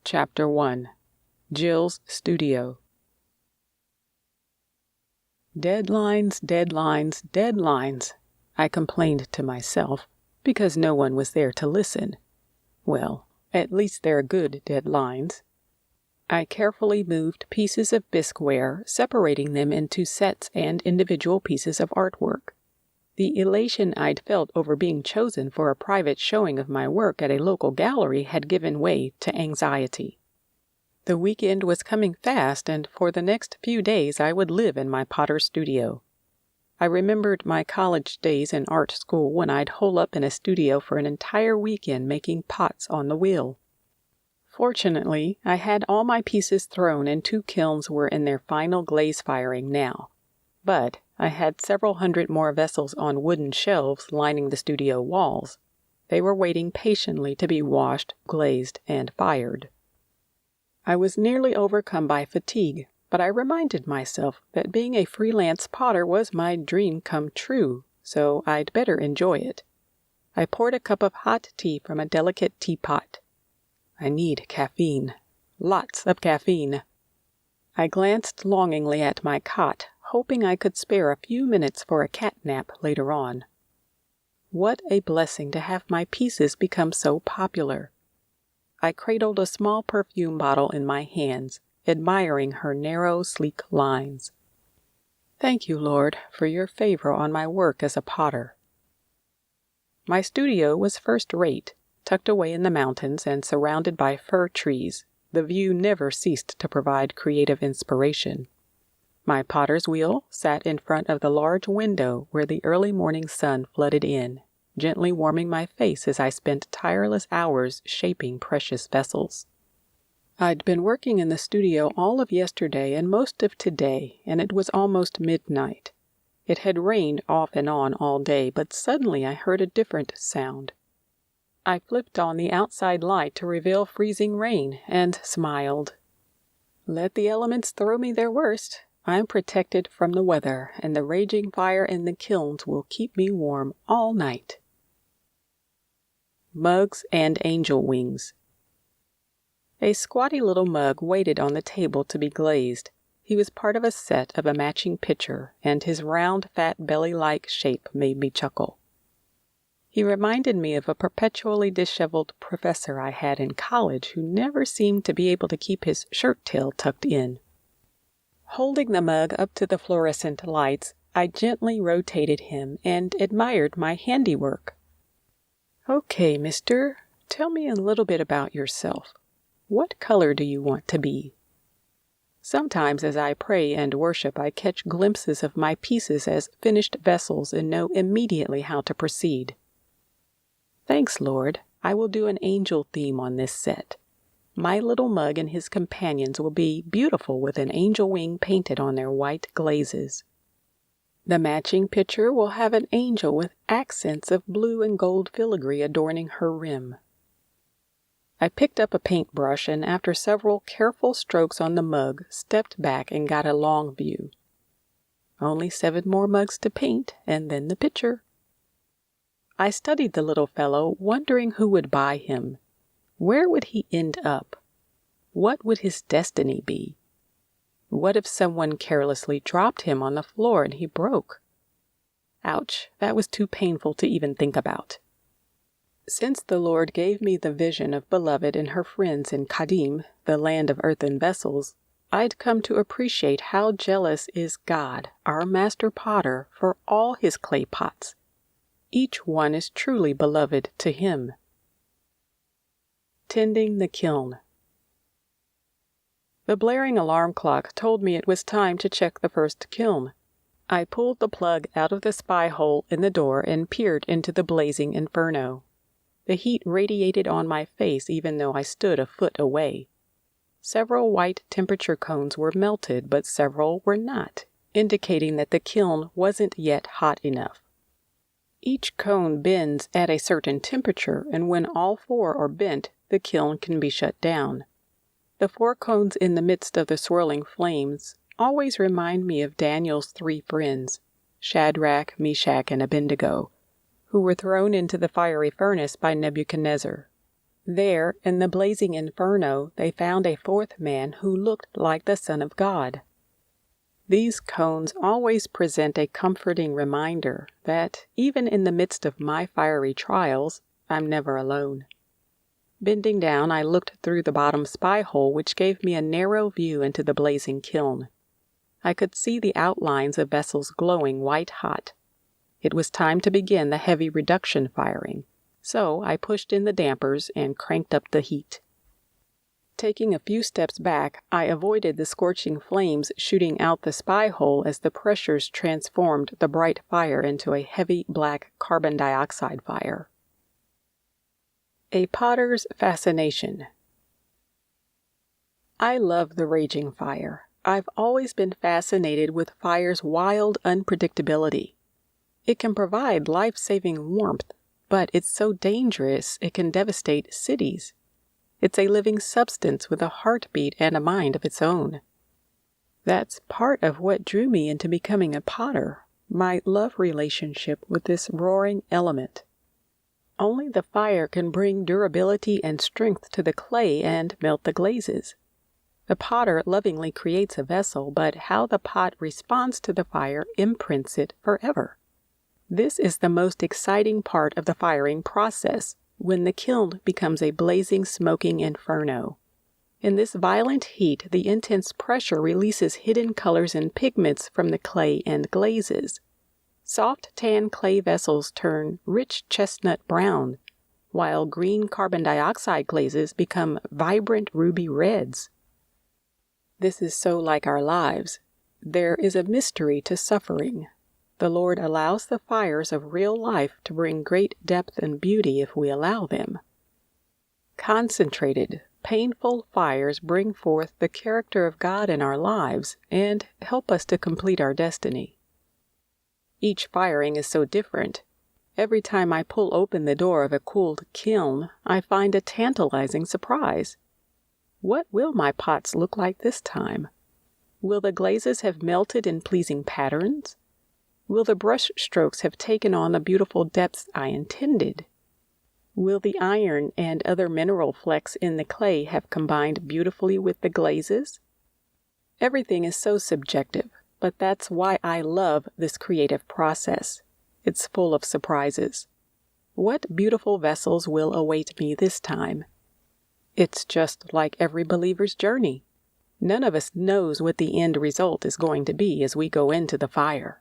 Chapter 1. Jill's Studio. Deadlines, deadlines, deadlines, I complained to myself, because no one was there to listen. Well, at least they're good deadlines. I carefully moved pieces of bisqueware, separating them into sets and individual pieces of artwork. The elation I'd felt over being chosen for a private showing of my work at a local gallery had given way to anxiety. The weekend was coming fast, and for the next few days I would live in my potter studio. I remembered my college days in art school when I'd hole up in a studio for an entire weekend making pots on the wheel. Fortunately, I had all my pieces thrown and 2 kilns were in their final glaze firing now. But I had several hundred more vessels on wooden shelves lining the studio walls. They were waiting patiently to be washed, glazed, and fired. I was nearly overcome by fatigue, but I reminded myself that being a freelance potter was my dream come true, so I'd better enjoy it. I poured a cup of hot tea from a delicate teapot. I need caffeine. Lots of caffeine. I glanced longingly at my cot, hoping I could spare a few minutes for a cat nap later on. What a blessing to have my pieces become so popular. I cradled a small perfume bottle in my hands, admiring her narrow, sleek lines. Thank you, Lord, for your favor on my work as a potter. My studio was first-rate, tucked away in the mountains and surrounded by fir trees. The view never ceased to provide creative inspiration. My potter's wheel sat in front of the large window where the early morning sun flooded in, gently warming my face as I spent tireless hours shaping precious vessels. I'd been working in the studio all of yesterday and most of today, and it was almost midnight. It had rained off and on all day, but suddenly I heard a different sound. I flipped on the outside light to reveal freezing rain and smiled. Let the elements throw me their worst. I'm protected from the weather, and the raging fire in the kilns will keep me warm all night. Mugs and angel wings. A squatty little mug waited on the table to be glazed. He was part of a set of a matching pitcher, and his round, fat belly-like shape made me chuckle. He reminded me of a perpetually disheveled professor I had in college who never seemed to be able to keep his shirt tail tucked in. Holding the mug up to the fluorescent lights, I gently rotated him and admired my handiwork. Okay, mister, tell me a little bit about yourself. What color do you want to be? Sometimes as I pray and worship, I catch glimpses of my pieces as finished vessels and know immediately how to proceed. Thanks, Lord. I will do an angel theme on this set. My little mug and his companions will be beautiful with an angel wing painted on their white glazes. The matching pitcher will have an angel with accents of blue and gold filigree adorning her rim. I picked up a paintbrush and after several careful strokes on the mug, stepped back and got a long view. Only 7 more mugs to paint, and then the pitcher. I studied the little fellow, wondering who would buy him. Where would he end up? What would his destiny be? What if someone carelessly dropped him on the floor and he broke? Ouch, that was too painful to even think about. Since the Lord gave me the vision of Beloved and her friends in Kadim, the land of earthen vessels, I'd come to appreciate how jealous is God, our master potter, for all his clay pots. Each one is truly beloved to him. Tending the kiln. The blaring alarm clock told me it was time to check the first kiln. I pulled the plug out of the spy hole in the door and peered into the blazing inferno. The heat radiated on my face even though I stood a foot away. Several white temperature cones were melted, but several were not, indicating that the kiln wasn't yet hot enough. Each cone bends at a certain temperature, and when all 4 are bent, the kiln can be shut down. The 4 cones in the midst of the swirling flames always remind me of Daniel's 3 friends, Shadrach, Meshach, and Abednego, who were thrown into the fiery furnace by Nebuchadnezzar. There, in the blazing inferno, they found a fourth man who looked like the Son of God. These cones always present a comforting reminder that, even in the midst of my fiery trials, I'm never alone. Bending down, I looked through the bottom spy hole, which gave me a narrow view into the blazing kiln. I could see the outlines of vessels glowing white-hot. It was time to begin the heavy reduction firing, so I pushed in the dampers and cranked up the heat. Taking a few steps back, I avoided the scorching flames shooting out the spy hole as the pressures transformed the bright fire into a heavy black carbon dioxide fire. A potter's fascination. I love the raging fire. I've always been fascinated with fire's wild unpredictability. It can provide life-saving warmth, but it's so dangerous it can devastate cities. It's a living substance with a heartbeat and a mind of its own. That's part of what drew me into becoming a potter, my love relationship with this roaring element. Only the fire can bring durability and strength to the clay and melt the glazes. The potter lovingly creates a vessel, but how the pot responds to the fire imprints it forever. This is the most exciting part of the firing process, when the kiln becomes a blazing, smoking inferno. In this violent heat, the intense pressure releases hidden colors and pigments from the clay and glazes. Soft tan clay vessels turn rich chestnut brown, while green carbon dioxide glazes become vibrant ruby reds. This is so like our lives. There is a mystery to suffering. The Lord allows the fires of real life to bring great depth and beauty if we allow them. Concentrated, painful fires bring forth the character of God in our lives and help us to complete our destiny. Each firing is so different. Every time I pull open the door of a cooled kiln, I find a tantalizing surprise. What will my pots look like this time? Will the glazes have melted in pleasing patterns? Will the brush strokes have taken on the beautiful depths I intended? Will the iron and other mineral flecks in the clay have combined beautifully with the glazes? Everything is so subjective, but that's why I love this creative process. It's full of surprises. What beautiful vessels will await me this time? It's just like every believer's journey. None of us knows what the end result is going to be as we go into the fire.